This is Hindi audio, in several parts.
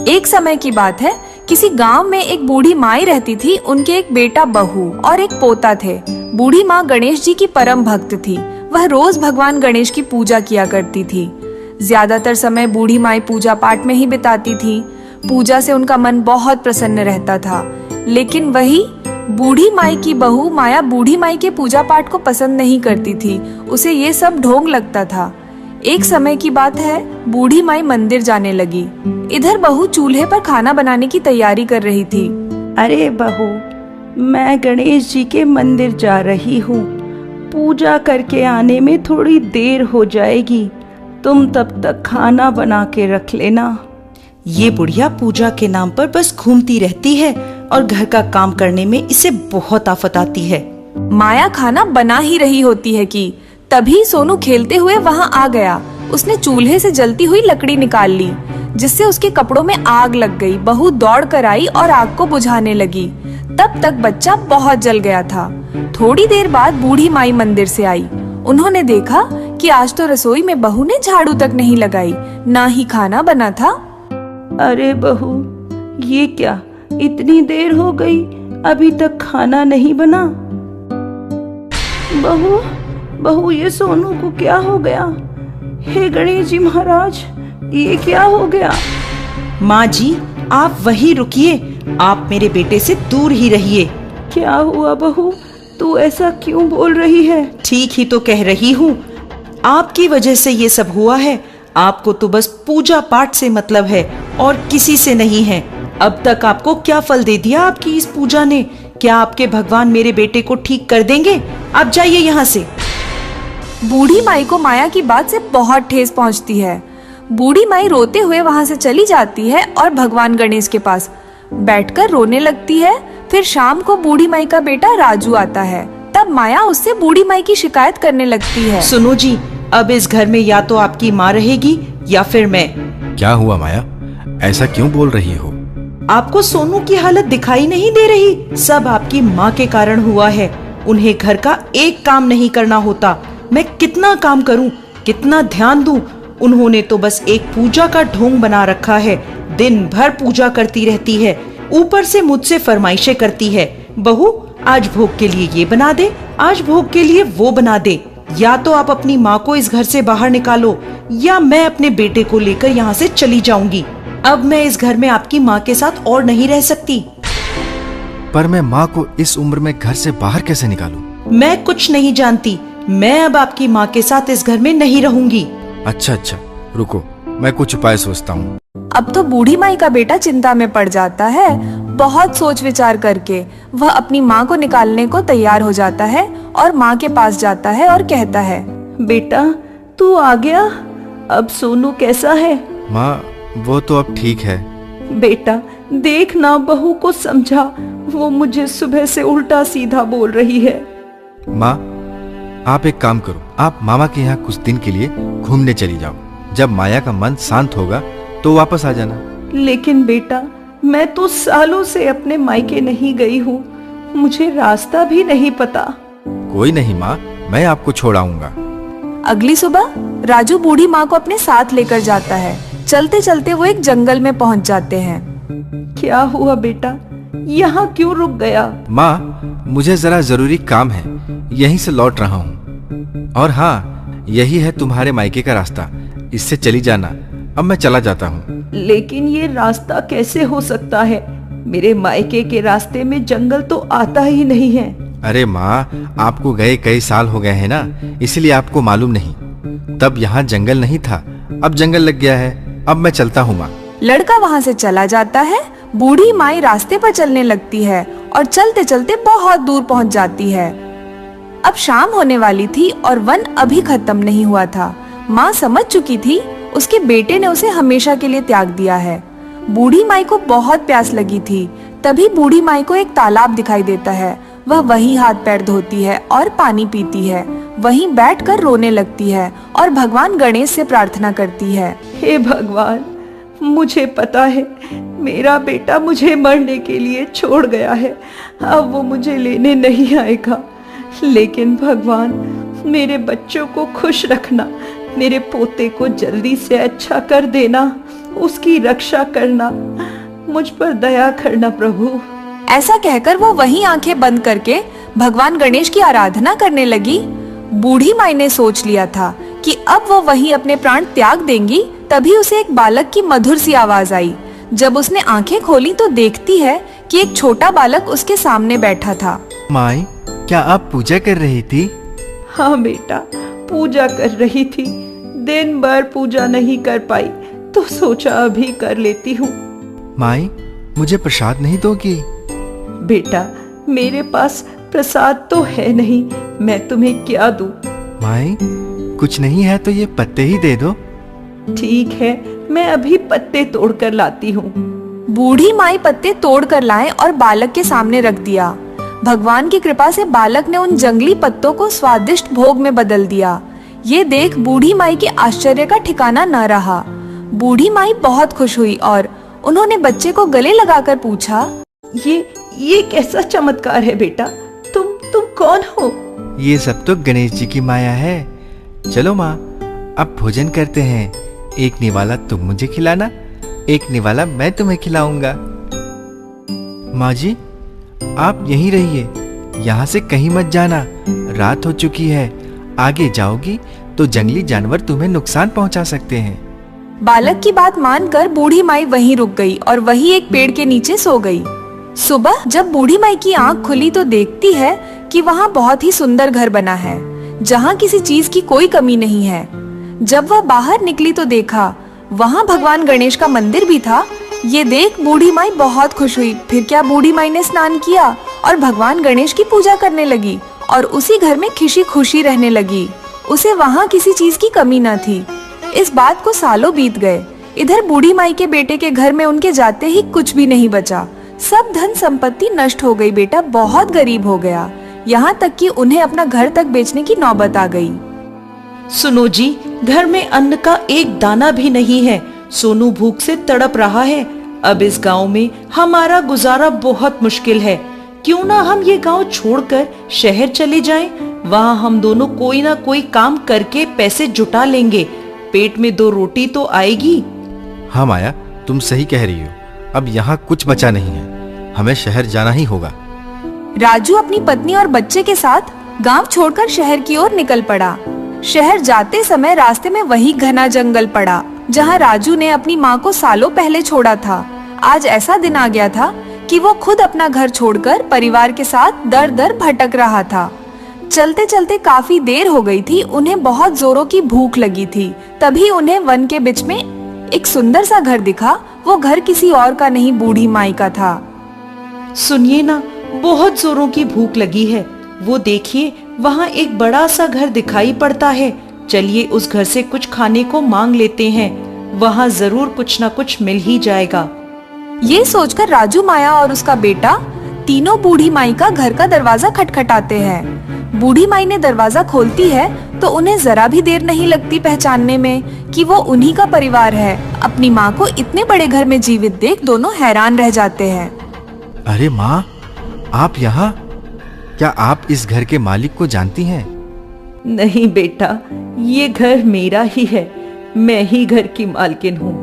एक समय की बात है, किसी गांव में एक बूढ़ी माई रहती थी। उनके एक बेटा, बहू और एक पोता थे। बूढ़ी माँ गणेश जी की परम भक्त थी। वह रोज भगवान गणेश की पूजा किया करती थी। ज्यादातर समय बूढ़ी माई पूजा पाठ में ही बिताती थी। पूजा से उनका मन बहुत प्रसन्न रहता था। लेकिन वही बूढ़ी माई की बहू माया बूढ़ी माई के पूजा पाठ को पसंद नहीं करती थी। उसे ये सब ढोंग लगता था। एक समय की बात है, बूढ़ी माई मंदिर जाने लगी। इधर बहू चूल्हे पर खाना बनाने की तैयारी कर रही थी। अरे बहू, मैं गणेश जी के मंदिर जा रही हूँ। पूजा करके आने में थोड़ी देर हो जाएगी। तुम तब तक खाना बना के रख लेना। ये बुढ़िया पूजा के नाम पर बस घूमती रहती है और घर का काम करने में इसे बहुत आफत आती है। माया खाना बना ही रही होती है कि तभी सोनू खेलते हुए वहां आ गया। उसने चूल्हे से जलती हुई लकड़ी निकाल ली, जिससे उसके कपड़ों में आग लग गई। बहू दौड़ कर आई और आग को बुझाने लगी। तब तक बच्चा बहुत जल गया था। थोड़ी देर बाद बूढ़ी माई मंदिर से आई। उन्होंने देखा कि आज तो रसोई में बहू ने झाड़ू तक नहीं लगाई, ना ही खाना बना था। अरे बहू, ये क्या, इतनी देर हो गई, अभी तक खाना नहीं बना। बहू, ये सोनू को क्या हो गया? हे गणेश जी महाराज, ये क्या हो गया? माँ जी, आप वहीं रुकिए। आप मेरे बेटे से दूर ही रहिए। क्या हुआ बहू, तू ऐसा क्यों बोल रही है? ठीक ही तो कह रही हूँ। आपकी वजह से ये सब हुआ है। आपको तो बस पूजा पाठ से मतलब है और किसी से नहीं है। अब तक आपको क्या फल दे दिया आपकी इस पूजा ने? क्या आपके भगवान मेरे बेटे को ठीक कर देंगे? आप जाइए यहाँ से। बूढ़ी माई को माया की बात से बहुत ठेस पहुंचती है। बूढ़ी माई रोते हुए वहां से चली जाती है और भगवान गणेश के पास बैठकर रोने लगती है। फिर शाम को बूढ़ी माई का बेटा राजू आता है। तब माया उससे बूढ़ी माई की शिकायत करने लगती है। सुनो जी, अब इस घर में या तो आपकी माँ रहेगी या फिर मैं। क्या हुआ माया, ऐसा क्यों बोल रही हो? आपको सोनू की हालत दिखाई नहीं दे रही? सब आपकी माँ के कारण हुआ है। उन्हें घर का एक काम नहीं करना होता। मैं कितना काम करूं, कितना ध्यान दूं? उन्होंने तो बस एक पूजा का ढोंग बना रखा है। दिन भर पूजा करती रहती है, ऊपर से मुझसे फरमाइशें करती है। बहू, आज भोग के लिए ये बना दे, आज भोग के लिए वो बना दे। या तो आप अपनी माँ को इस घर से बाहर निकालो या मैं अपने बेटे को लेकर यहाँ से चली जाऊंगी। अब मैं इस घर में आपकी माँ के साथ और नहीं रह सकती। पर मैं माँ को इस उम्र में घर से बाहर कैसे निकालूं? मैं कुछ नहीं जानती। मैं अब आपकी माँ के साथ इस घर में नहीं रहूंगी। अच्छा, रुको, मैं कुछ उपाय सोचता हूँ। अब तो बूढ़ी माई का बेटा चिंता में पड़ जाता है। बहुत सोच विचार करके वह अपनी माँ को निकालने को तैयार हो जाता है और माँ के पास जाता है और कहता है, बेटा, तू आ गया? अब सोनू कैसा है? माँ, वो तो अब ठीक है। बेटा, देख ना, बहू को समझा। वो मुझे सुबह से उल्टा सीधा बोल रही है। माँ, आप एक काम करो, आप मामा के यहाँ कुछ दिन के लिए घूमने चली जाओ। जब माया का मन शांत होगा तो वापस आ जाना। लेकिन बेटा, मैं तो सालों से अपने मायके नहीं गई हूँ। मुझे रास्ता भी नहीं पता। कोई नहीं माँ, मैं आपको छोड़ाऊंगा। अगली सुबह राजू बूढ़ी माँ को अपने साथ लेकर जाता है। चलते चलते वो एक जंगल में पहुँच जाते हैं। क्या हुआ बेटा, यहाँ क्यों रुक गया? माँ, मुझे जरा जरूरी काम है, यहीं से लौट रहा हूँ। और हाँ, यही है तुम्हारे मायके का रास्ता, इससे चली जाना। अब मैं चला जाता हूँ। लेकिन ये रास्ता कैसे हो सकता है? मेरे मायके के रास्ते में जंगल तो आता ही नहीं है। अरे माँ, आपको गए कई साल हो गए हैं ना, इसलिए आपको मालूम नहीं। तब यहाँ जंगल नहीं था, अब जंगल लग गया है। अब मैं चलता हूँ माँ। लड़का वहाँ से चला जाता है। बूढ़ी माई रास्ते पर चलने लगती है और चलते चलते बहुत दूर पहुँच जाती है। अब शाम होने वाली थी और वन अभी खत्म नहीं हुआ था। माँ समझ चुकी थी उसके बेटे ने उसे हमेशा के लिए त्याग दिया है। बूढ़ी माई को बहुत प्यास लगी थी। तभी बूढ़ी माई को एक तालाब दिखाई देता है। वह वहीं हाथ पैर धोती है और पानी पीती है। वहीं बैठकर रोने लगती है और भगवान गणेश से प्रार्थना करती है, हे भगवान, मुझे पता है मेरा बेटा मुझे मरने के लिए छोड़ गया है। अब वो मुझे लेने नहीं आएगा। लेकिन भगवान, मेरे बच्चों को खुश रखना, मेरे पोते को जल्दी से अच्छा कर देना। उसकी रक्षा करना, मुझ पर दया करना प्रभु। ऐसा कहकर वो वहीं आंखें बंद करके भगवान गणेश की आराधना करने लगी। बूढ़ी माई ने सोच लिया था कि अब वो वहीं अपने प्राण त्याग देंगी। तभी उसे एक बालक की मधुर सी आवाज आई। जब उसने आंखें खोली तो देखती है कि एक छोटा बालक उसके सामने बैठा था। माई, क्या आप पूजा कर रही थी? हाँ बेटा, पूजा कर रही थी। दिन भर पूजा नहीं कर पाई तो सोचा अभी कर लेती हूँ। माई, मुझे प्रसाद नहीं दोगी? बेटा, मेरे पास प्रसाद तो है नहीं, मैं तुम्हें क्या दूं? माई, कुछ नहीं है तो ये पत्ते ही दे दो। ठीक है, मैं अभी पत्ते तोड़कर लाती हूँ। बूढ़ी माई पत्ते तोड़ कर लाए और बालक के सामने रख दिया। भगवान की कृपा से बालक ने उन जंगली पत्तों को स्वादिष्ट भोग में बदल दिया। ये देख बूढ़ी माई के आश्चर्य का ठिकाना न रहा। बूढ़ी माई बहुत खुश हुई और उन्होंने बच्चे को गले लगाकर पूछा, ये कैसा चमत्कार है बेटा? तुम कौन हो? ये सब तो गणेश जी की माया है। चलो माँ, अब भोजन करते हैं। एक निवाला तुम मुझे खिलाना, एक निवाला मैं तुम्हें खिलाऊंगा। माँ जी, आप यहीं रहिए, यहाँ से कहीं मत जाना। रात हो चुकी है, आगे जाओगी तो जंगली जानवर तुम्हें नुकसान पहुंचा सकते हैं। बालक की बात मानकर बूढ़ी माई वहीं रुक गई और वहीं एक पेड़ के नीचे सो गई। सुबह जब बूढ़ी माई की आंख खुली तो देखती है कि वहाँ बहुत ही सुंदर घर बना है, जहाँ किसी चीज की कोई कमी नहीं है। जब वह बाहर निकली तो देखा वहाँ भगवान गणेश का मंदिर भी था। ये देख बूढ़ी माई बहुत खुश हुई। फिर क्या, बूढ़ी माई ने स्नान किया और भगवान गणेश की पूजा करने लगी और उसी घर में खुशी खुशी रहने लगी। उसे वहाँ किसी चीज की कमी न थी। इस बात को सालों बीत गए। इधर बूढ़ी माई के बेटे के घर में उनके जाते ही कुछ भी नहीं बचा। सब धन संपत्ति नष्ट हो गई। बेटा बहुत गरीब हो गया, यहाँ तक कि उन्हें अपना घर तक बेचने की नौबत आ गई। सुनो जी, घर में अन्न का एक दाना भी नहीं है। सोनू भूख से तड़प रहा है। अब इस गांव में हमारा गुजारा बहुत मुश्किल है। क्यों ना हम ये गांव छोड़कर शहर चले जाएं? वहाँ हम दोनों कोई ना कोई काम करके पैसे जुटा लेंगे। पेट में 2 रोटी तो आएगी। हाँ माया, तुम सही कह रही हो। अब यहाँ कुछ बचा नहीं है, हमें शहर जाना ही होगा। राजू अपनी पत्नी और बच्चे के साथ गांव छोड़कर शहर की ओर निकल पड़ा। शहर जाते समय रास्ते में वही घना जंगल पड़ा जहां राजू ने अपनी माँ को सालों पहले छोड़ा था। आज ऐसा दिन आ गया था कि वो खुद अपना घर छोड़कर परिवार के साथ दर दर भटक रहा था। चलते चलते काफी देर हो गई थी। उन्हें बहुत जोरों की भूख लगी थी। तभी उन्हें वन के बीच में एक सुंदर सा घर दिखा। वो घर किसी और का नहीं, बूढ़ी माई का था। सुनिए ना, बहुत जोरों की भूख लगी है। वो देखिए, वहाँ एक बड़ा सा घर दिखाई पड़ता है। चलिए उस घर से कुछ खाने को मांग लेते हैं। वहाँ जरूर कुछ न कुछ मिल ही जाएगा। ये सोचकर राजू, माया और उसका बेटा तीनों बूढ़ी माई का घर का दरवाजा खटखटाते हैं। बूढ़ी माई ने दरवाजा खोलती है तो उन्हें जरा भी देर नहीं लगती पहचानने में कि वो उन्हीं का परिवार है। अपनी माँ को इतने बड़े घर में जीवित देख दोनों हैरान रह जाते हैं। अरे माँ, आप यहाँ? क्या आप इस घर के मालिक को जानती हैं? नहीं बेटा, ये घर मेरा ही है। मैं ही घर की मालकिन हूँ।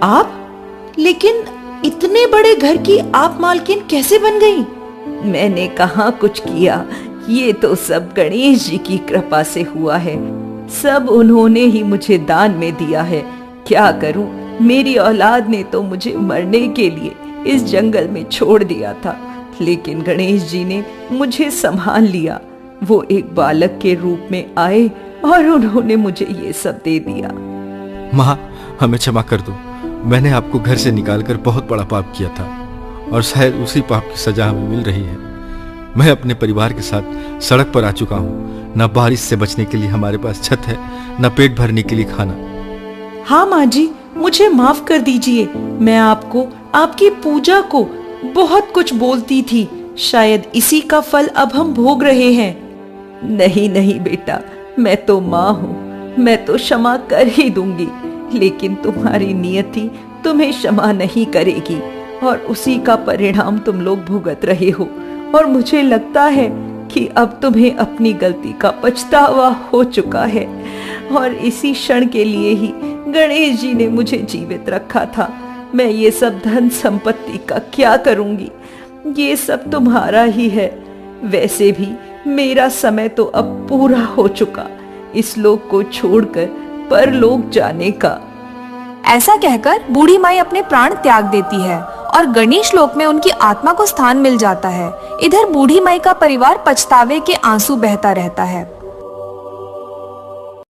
आप? लेकिन इतने बड़े घर की आप मालकिन कैसे बन गई? मैंने कहाँ कुछ किया, ये तो सब गणेश जी की कृपा से हुआ है। सब उन्होंने ही मुझे दान में दिया है। क्या करूं, मेरी औलाद ने तो मुझे मरने के लिए इस जंगल में छोड़ दिया था, लेकिन गणेश जी ने मुझे संभाल लिया। वो एक बालक के रूप में आए और उन्होंने मुझे ये सब दे दिया। माँ, हमें क्षमा कर दो। मैंने आपको घर से निकालकर बहुत बड़ा पाप किया था और शायद उसी पाप की सजा हमें मिल रही है। मैं अपने परिवार के साथ सड़क पर आ चुका हूँ। न बारिश से बचने के लिए हमारे पास छत है, न पेट भरने के लिए खाना। हाँ माँ जी, मुझे माफ कर दीजिए। मैं आपको, आपकी पूजा को बहुत कुछ बोलती थी। शायद इसी का फल अब हम भोग रहे हैं। नहीं नहीं बेटा, मैं तो माँ हूँ, मैं तो क्षमा कर ही दूंगी, लेकिन तुम्हारी नियति तुम्हें क्षमा नहीं करेगी और उसी का परिणाम तुम लोग भुगत रहे हो। और मुझे लगता है कि अब तुम्हें अपनी गलती का पछतावा हो चुका है। और इसी क्षण के लिए ही गणेश जी ने मुझे जीवित रखा था। मैं ये सब धन संपत्ति का क्या करूंगी? ये सब तुम्हारा ही है। वैसे भी मेरा समय तो अब पूरा हो चुका, इस लोक को छोड़कर परलोक जाने का। ऐसा कहकर बूढ़ी माई अपने प्राण त्याग देती है और गणेश लोक में उनकी आत्मा को स्थान मिल जाता है। इधर बूढ़ी माई का परिवार पछतावे के आंसू बहता रहता है।